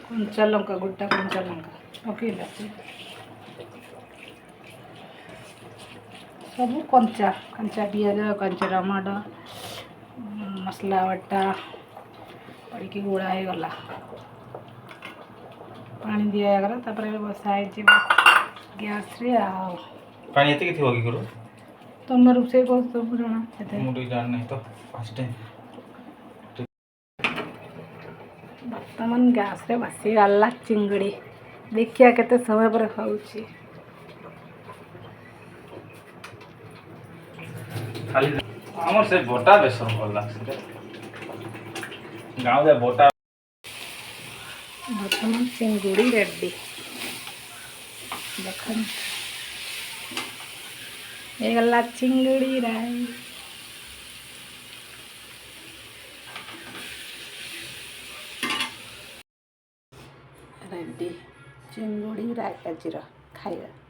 कंचा लंका गोटा कंचा लंका पकेला सब कंचा कंचा पियाज कंचा टमाटो मसला बटा पड़ी गोड़ा हो गला पानी दिगला बसा गैस रे पानी एते थी होगी करो तुम रोसे को सब जना मुझे जान नहीं तो फर्स्ट टाइम बर्तमान गैस रे बसी गला चिंगड़ी देखिया केते समय पर खाऊची खाली हमर से बोटा बेसन भल लागसे गाँव दे बोटा बर्तमान चिंगड़ी रेडी देखन ये गला चिंगड़ी राई रेडी चिंगड़ी राई आज खाଇବା